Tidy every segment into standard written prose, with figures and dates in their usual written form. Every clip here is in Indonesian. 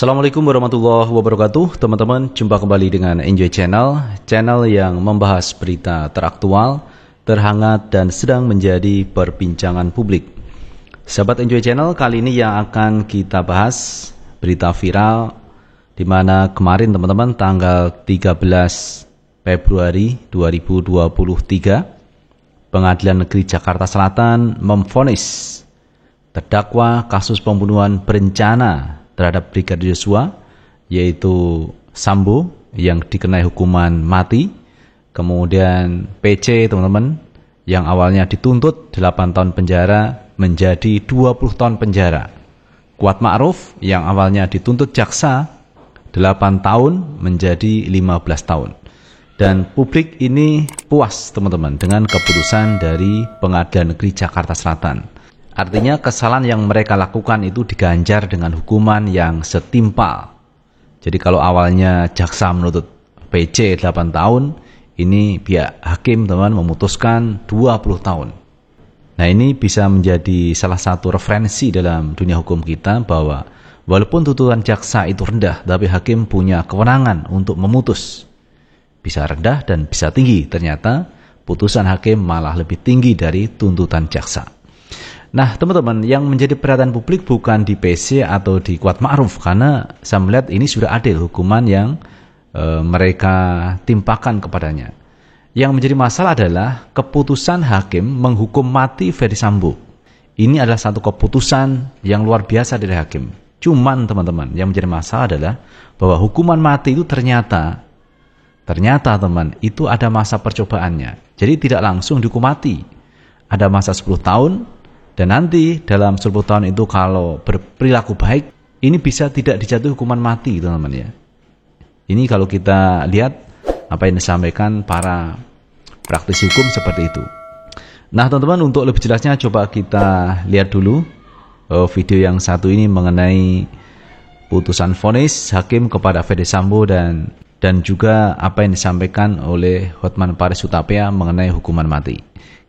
Assalamualaikum warahmatullahi wabarakatuh. Teman-teman, jumpa kembali dengan Enjoy Channel yang membahas berita teraktual, terhangat, dan sedang menjadi perbincangan publik. Sahabat Enjoy Channel, kali ini yang akan kita bahas berita viral di mana kemarin teman-teman tanggal 13 Februari 2023 Pengadilan Negeri Jakarta Selatan memvonis terdakwa kasus pembunuhan berencana terhadap Brigadir Yosua, yaitu Sambo yang dikenai hukuman mati, kemudian PC teman-teman yang awalnya dituntut 8 tahun penjara menjadi 20 tahun penjara. Kuat Ma'ruf yang awalnya dituntut jaksa 8 tahun menjadi 15 tahun. Dan publik ini puas teman-teman dengan keputusan dari Pengadilan Negeri Jakarta Selatan. Artinya kesalahan yang mereka lakukan itu diganjar dengan hukuman yang setimpal. Jadi kalau awalnya jaksa menuntut PC 8 tahun, ini pihak hakim teman memutuskan 20 tahun. Nah, ini bisa menjadi salah satu referensi dalam dunia hukum kita bahwa walaupun tuntutan jaksa itu rendah, tapi hakim punya kewenangan untuk memutus. Bisa rendah dan bisa tinggi. Ternyata putusan hakim malah lebih tinggi dari tuntutan jaksa. Nah teman-teman, yang menjadi perhatian publik bukan di PC atau di Kuat Ma'ruf, karena saya melihat ini sudah adil hukuman yang mereka timpakan kepadanya. Yang menjadi masalah adalah keputusan hakim menghukum mati Ferdy Sambo. Ini adalah satu keputusan yang luar biasa dari hakim. Cuman teman-teman, yang menjadi masalah adalah bahwa hukuman mati itu ternyata teman, itu ada masa percobaannya. Jadi tidak langsung dihukum mati. Ada masa 10 tahun. Dan nanti dalam 10 tahun itu kalau berperilaku baik, ini bisa tidak dijatuhi hukuman mati teman-teman ya. Ini kalau kita lihat apa yang disampaikan para praktisi hukum seperti itu. Nah teman-teman, untuk lebih jelasnya coba kita lihat dulu video yang satu ini mengenai putusan vonis hakim kepada Ferdy Sambo dan juga apa yang disampaikan oleh Hotman Paris Hutapea mengenai hukuman mati.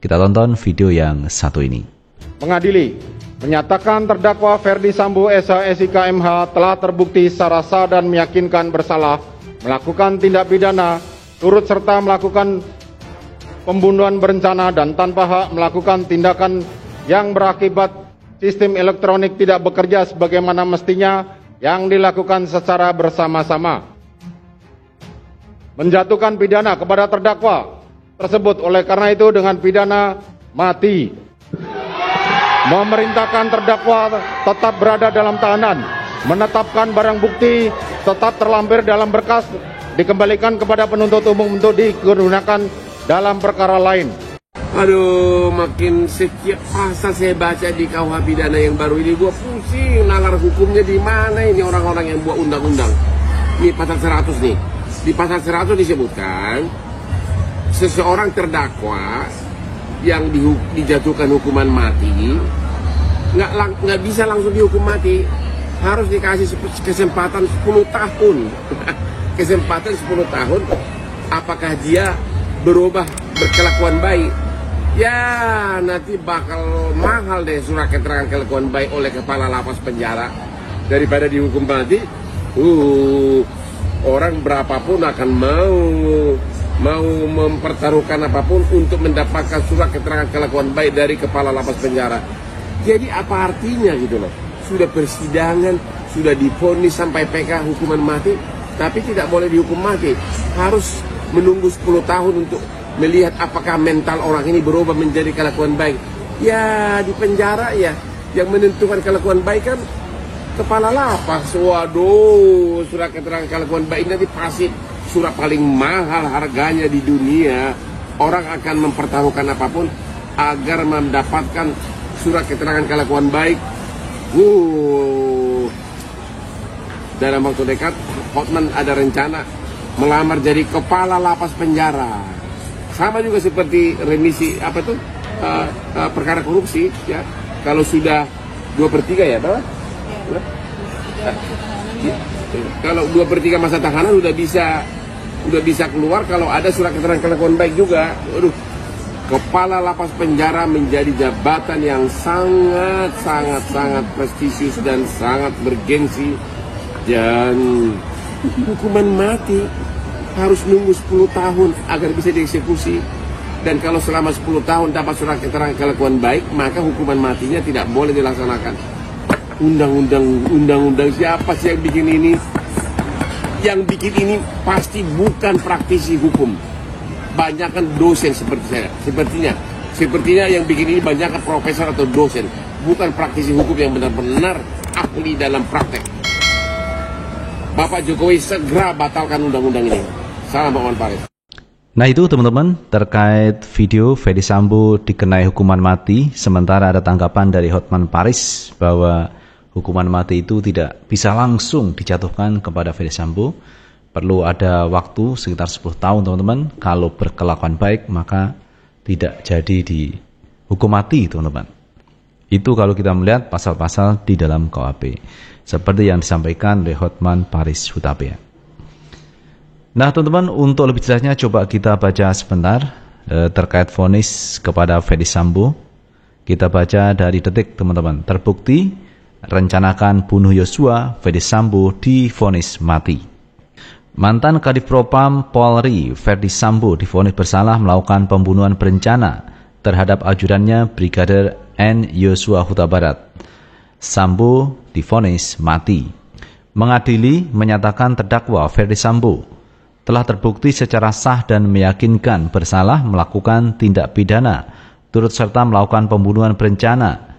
Kita tonton video yang satu ini. Mengadili, menyatakan terdakwa Ferdy Sambo SH SIK MH telah terbukti secara sah dan meyakinkan bersalah melakukan tindak pidana turut serta melakukan pembunuhan berencana dan tanpa hak melakukan tindakan yang berakibat sistem elektronik tidak bekerja sebagaimana mestinya yang dilakukan secara bersama-sama. Menjatuhkan pidana kepada terdakwa tersebut oleh karena itu dengan pidana mati. Memerintahkan terdakwa tetap berada dalam tahanan, menetapkan barang bukti tetap terlampir dalam berkas, dikembalikan kepada penuntut umum untuk digunakan dalam perkara lain. Aduh, makin setiap pasal saya baca di KUH pidana yang baru ini, gua pusing, nalar hukumnya di mana ini orang-orang yang buat undang-undang. Ini pasal 100 nih. Di pasal 100 disebutkan seseorang terdakwa yang dijatuhkan hukuman mati nggak bisa langsung dihukum mati, harus dikasih kesempatan 10 tahun kesempatan 10 tahun apakah dia berubah berkelakuan baik. Ya nanti bakal mahal deh surat keterangan kelakuan baik oleh kepala lapas penjara daripada dihukum mati. Orang berapapun akan mau mempertaruhkan apapun untuk mendapatkan surat keterangan kelakuan baik dari kepala lapas penjara. Jadi apa artinya gitu loh? Sudah persidangan, sudah divonis sampai PK hukuman mati, tapi tidak boleh dihukum mati. Harus menunggu 10 tahun untuk melihat apakah mental orang ini berubah menjadi kelakuan baik. Ya di penjara ya, yang menentukan kelakuan baik kan kepala lapas. Waduh, surat keterangan kelakuan baik nanti pasti surat paling mahal harganya di dunia. Orang akan mempertaruhkan apapun agar mendapatkan surat keterangan kelakuan baik. Dalam waktu dekat Hotman ada rencana melamar jadi kepala lapas penjara. Sama juga seperti remisi perkara korupsi ya. Kalau sudah 2/3 ya, tahu? Kalau 2/3 masa tahanan udah bisa keluar kalau ada surat keterangan kelakuan baik juga. Kepala lapas penjara menjadi jabatan yang sangat prestisius dan sangat bergengsi Dan hukuman mati harus nunggu 10 tahun agar bisa dieksekusi. Dan kalau selama 10 tahun dapat surat keterangan kelakuan baik, maka hukuman matinya tidak boleh dilaksanakan. Undang-undang siapa sih yang bikin ini? Yang bikin ini pasti bukan praktisi hukum. Banyakkan dosen seperti saya. Sepertinya yang bikin ini banyakkan profesor atau dosen, bukan praktisi hukum yang benar-benar ahli dalam praktek. Bapak Jokowi segera batalkan undang-undang ini. Salam Hotman Paris. Nah itu teman-teman terkait video Ferdy Sambo dikenai hukuman mati, sementara ada tanggapan dari Hotman Paris bahwa hukuman mati itu tidak bisa langsung dijatuhkan kepada Ferdy Sambo. Perlu ada waktu sekitar 10 tahun teman-teman. Kalau berkelakuan baik maka tidak jadi dihukum mati teman-teman. Itu kalau kita melihat pasal-pasal di dalam KUHP seperti yang disampaikan oleh Hotman Paris Hutapea. Nah teman-teman, untuk lebih jelasnya coba kita baca sebentar terkait vonis kepada Ferdy Sambo. Kita baca dari Detik teman-teman. Terbukti rencanakan bunuh Yosua, Ferdy Sambo divonis mati. Mantan Kadif Propam Polri Ferdy Sambo divonis bersalah melakukan pembunuhan berencana terhadap ajudannya Brigadir N. Yosua Huta Barat. Sambo divonis mati. Mengadili menyatakan terdakwa Ferdy Sambo telah terbukti secara sah dan meyakinkan bersalah melakukan tindak pidana, turut serta melakukan pembunuhan berencana,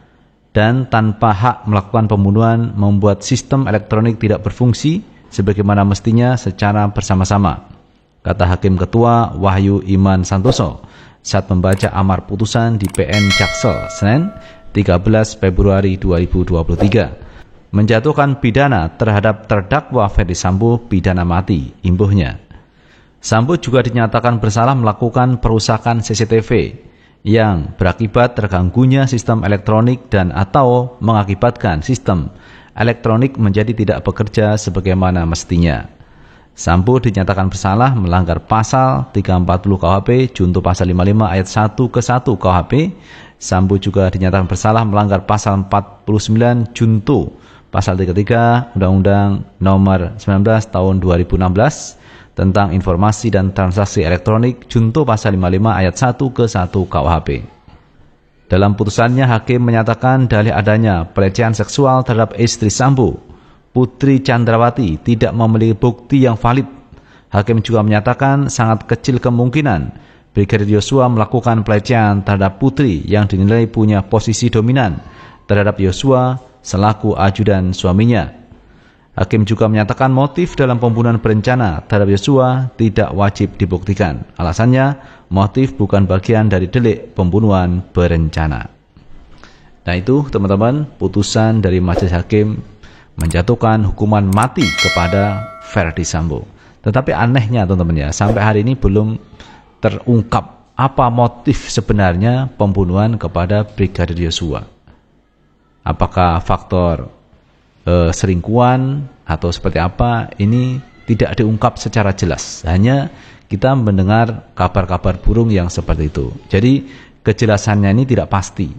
dan tanpa hak melakukan pembunuhan membuat sistem elektronik tidak berfungsi sebagaimana mestinya secara bersama-sama, kata Hakim Ketua Wahyu Iman Santoso saat membaca amar putusan di PN Jaksel, Senin 13 Februari 2023, menjatuhkan pidana terhadap terdakwa Ferdy Sambo pidana mati, imbuhnya. Sambo juga dinyatakan bersalah melakukan perusakan CCTV yang berakibat terganggunya sistem elektronik dan atau mengakibatkan sistem elektronik menjadi tidak bekerja sebagaimana mestinya. Sambo dinyatakan bersalah melanggar pasal 340 KUHP junto pasal 55 ayat 1 ke 1 KUHP. Sambo juga dinyatakan bersalah melanggar pasal 49 junto pasal 33 Undang-Undang Nomor 19 Tahun 2016 tentang informasi dan transaksi elektronik junto pasal 55 ayat 1 ke 1 KUHP. Dalam putusannya, hakim menyatakan dalih adanya pelecehan seksual terhadap istri Sambo, Putri Chandrawati, tidak memiliki bukti yang valid. Hakim juga menyatakan sangat kecil kemungkinan Brigadir Yosua melakukan pelecehan terhadap Putri yang dinilai punya posisi dominan terhadap Yosua selaku ajudan suaminya. Hakim juga menyatakan motif dalam pembunuhan berencana terhadap Yosua tidak wajib dibuktikan. Alasannya, motif bukan bagian dari delik pembunuhan berencana. Nah itu teman-teman, putusan dari Majelis Hakim menjatuhkan hukuman mati kepada Ferdy Sambo. Tetapi anehnya teman-teman ya, sampai hari ini belum terungkap apa motif sebenarnya pembunuhan kepada Brigadir Yosua. Apakah faktor selingkuhan atau seperti apa, ini tidak diungkap secara jelas. Hanya kita mendengar kabar-kabar burung yang seperti itu. Jadi kejelasannya ini tidak pasti.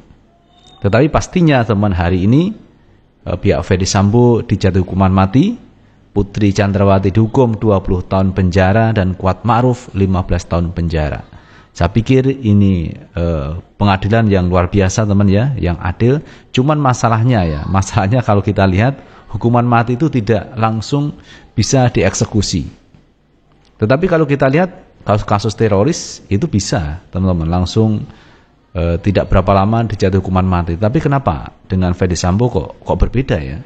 Tetapi pastinya teman, hari ini pihak Ferdy Sambo dijatuhi hukuman mati, Putri Chandrawati dihukum 20 tahun penjara, dan Kuat Ma'ruf 15 tahun penjara. Saya pikir ini pengadilan yang luar biasa teman ya, yang adil. Cuman masalahnya kalau kita lihat hukuman mati itu tidak langsung bisa dieksekusi. Tetapi kalau kita lihat kasus teroris itu bisa teman-teman langsung tidak berapa lama dijatuhi hukuman mati. Tapi kenapa dengan Ferdy Sambo kok berbeda ya?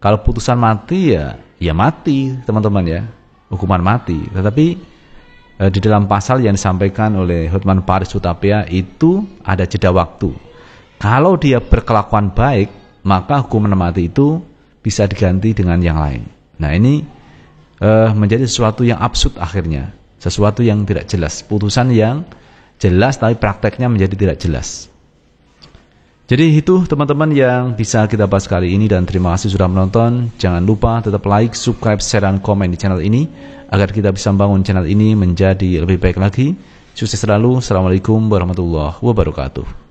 Kalau putusan mati ya mati teman-teman ya, hukuman mati. Tetapi di dalam pasal yang disampaikan oleh Hotman Paris Hutapea itu ada jeda waktu. Kalau dia berkelakuan baik, maka hukuman mati itu bisa diganti dengan yang lain. Nah ini menjadi sesuatu yang absurd akhirnya, sesuatu yang tidak jelas, putusan yang jelas tapi prakteknya menjadi tidak jelas. Jadi itu teman-teman yang bisa kita bahas kali ini, dan terima kasih sudah menonton. Jangan lupa tetap like, subscribe, share, dan komen di channel ini agar kita bisa membangun channel ini menjadi lebih baik lagi. Sukses selalu. Assalamualaikum warahmatullahi wabarakatuh.